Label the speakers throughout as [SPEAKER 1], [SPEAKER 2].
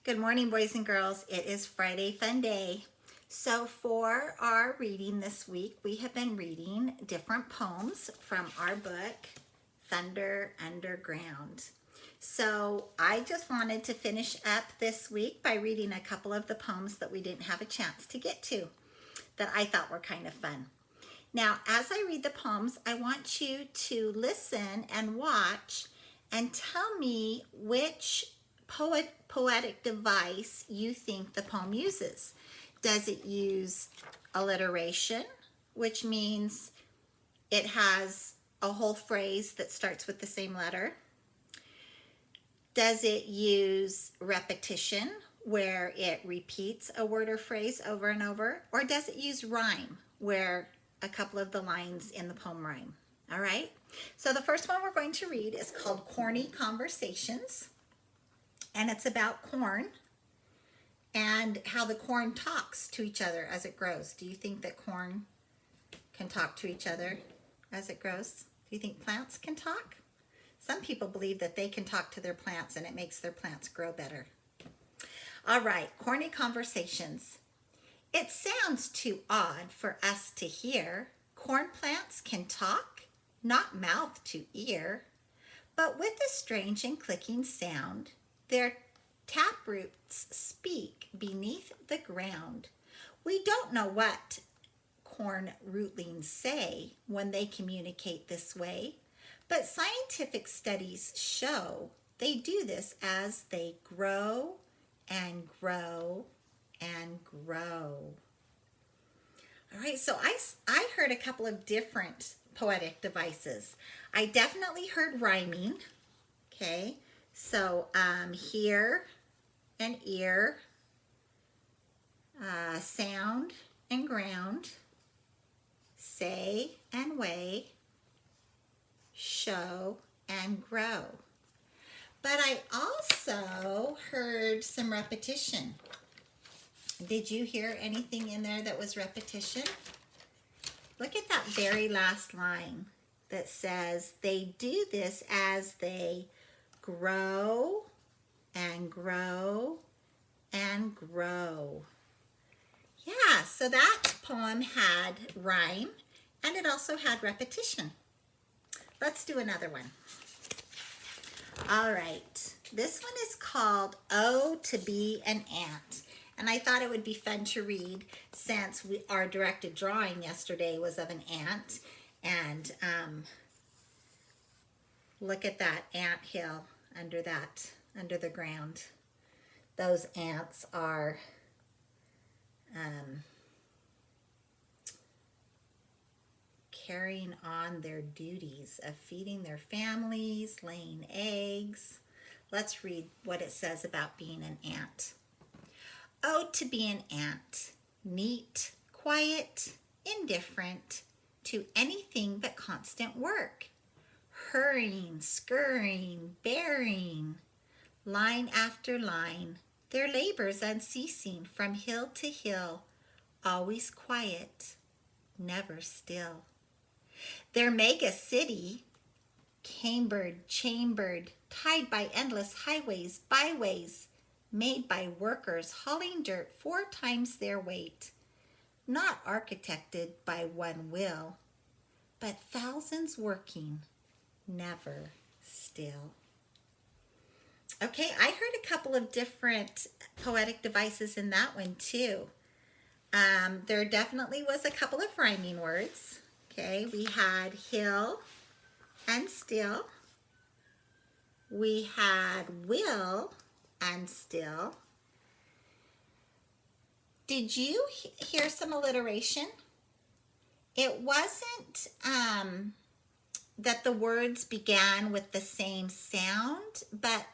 [SPEAKER 1] Good morning, boys and girls. It is Friday Fun Day. So, for our reading this week, we have been reading different poems from our book, Thunder Underground. So, I just wanted to finish up this week by reading a couple of the poems that we didn't have a chance to get to that I thought were kind of fun. Now, as I read the poems, I want you to listen and watch and tell me which poetic device you think the poem uses. Does it use alliteration, which means it has a whole phrase that starts with the same letter? Does it use repetition, where it repeats a word or phrase over and over? Or does it use rhyme, where a couple of the lines in the poem rhyme? All right. So the first one we're going to read is called Corny Conversations. And it's about corn and how the corn talks to each other as it grows. Do you think that corn can talk to each other as it grows? Do you think plants can talk? Some people believe that they can talk to their plants and it makes their plants grow better. All right, Corny Conversations. It sounds too odd for us to hear. Corn plants can talk, not mouth to ear, but with a strange and clicking sound. Their taproots speak beneath the ground. We don't know what corn rootlings say when they communicate this way, but scientific studies show they do this as they grow and grow and grow. All right, so I heard a couple of different poetic devices. I definitely heard rhyming, okay? So hear and ear, sound and ground, say and weigh, show and grow. But I also heard some repetition. Did you hear anything in there that was repetition? Look at that very last line that says, they do this as they grow and grow and grow. Yeah, so that poem had rhyme and it also had repetition. Let's do another one. All right, this one is called Oh, to Be an Ant. And I thought it would be fun to read since our directed drawing yesterday was of an ant. And look at that ant hill under the ground. Those ants are carrying on their duties of feeding their families, laying eggs. Let's read what it says about being an ant. Oh, to be an ant, neat, quiet, indifferent to anything but constant work. Hurrying, scurrying, bearing, line after line, their labors unceasing from hill to hill, always quiet, never still. Their mega city, cambered, chambered, tied by endless highways, byways, made by workers hauling dirt 4 times their weight, not architected by one will, but thousands working, never still. Okay, I heard a couple of different poetic devices in that one too. There definitely was a couple of rhyming words. Okay, we had hill and still. We had will and still. Did you hear some alliteration? It wasn't that the words began with the same sound, but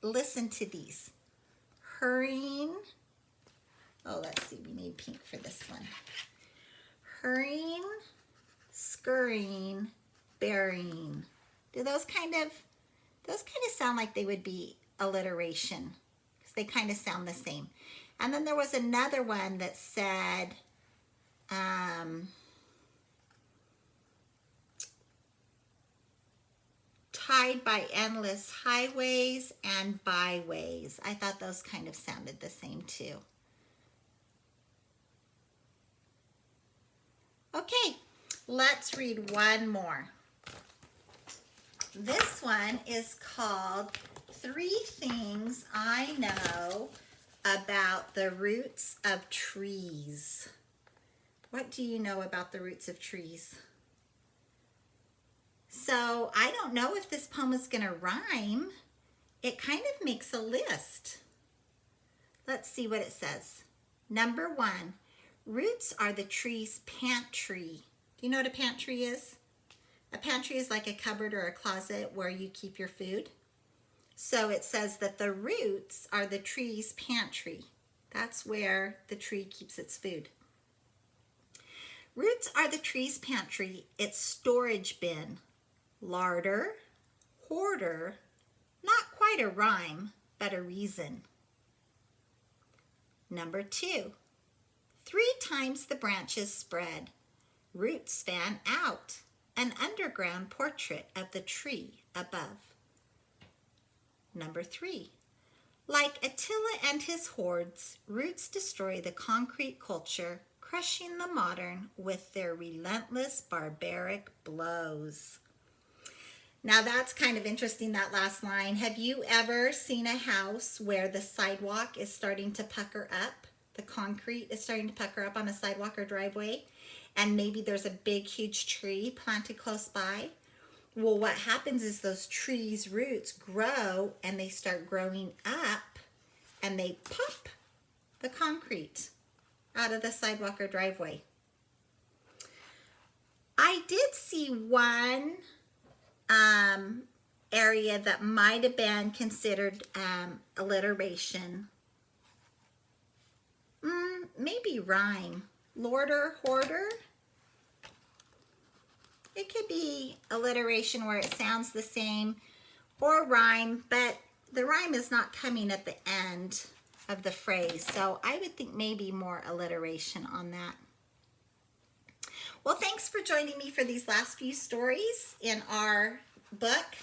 [SPEAKER 1] listen to these. Hurrying. Oh, let's see, we need pink for this one. Hurrying, scurrying, bearing. Do those kind of sound like they would be alliteration? Because they kind of sound the same. And then there was another one that said, tied by endless highways and byways. I thought those kind of sounded the same too. Okay, let's read one more. This one is called 3 Things I Know About the Roots of Trees. What do you know about the roots of trees? So I don't know if this poem is going to rhyme. It kind of makes a list. Let's see what it says. Number 1, roots are the tree's pantry. Do you know what a pantry is? A pantry is like a cupboard or a closet where you keep your food. So it says that the roots are the tree's pantry. That's where the tree keeps its food. Roots are the tree's pantry, its storage bin. Larder, hoarder, not quite a rhyme, but a reason. Number 2, 3 times the branches spread. Roots fan out, an underground portrait of the tree above. Number 3, like Attila and his hordes, roots destroy the concrete culture, crushing the modern with their relentless barbaric blows. Now that's kind of interesting, that last line. Have you ever seen a house where the sidewalk is starting to pucker up? The concrete is starting to pucker up on a sidewalk or driveway, and maybe there's a big, huge tree planted close by. Well, what happens is those trees' roots grow and they start growing up and they pop the concrete out of the sidewalk or driveway. I did see one area that might have been considered alliteration. Maybe rhyme. Lorder, hoarder. It could be alliteration where it sounds the same, or rhyme, but the rhyme is not coming at the end of the phrase. So I would think maybe more alliteration on that. Well, thanks for joining me for these last few stories in our book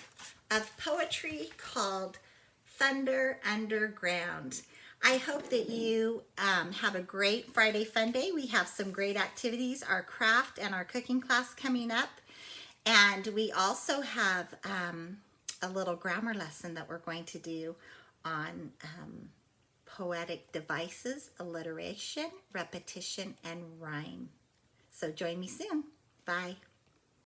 [SPEAKER 1] of poetry called Thunder Underground. I hope that you have a great Friday Fun Day. We have some great activities, our craft and our cooking class coming up. And we also have a little grammar lesson that we're going to do on poetic devices, alliteration, repetition, and rhyme. So join me soon. Bye.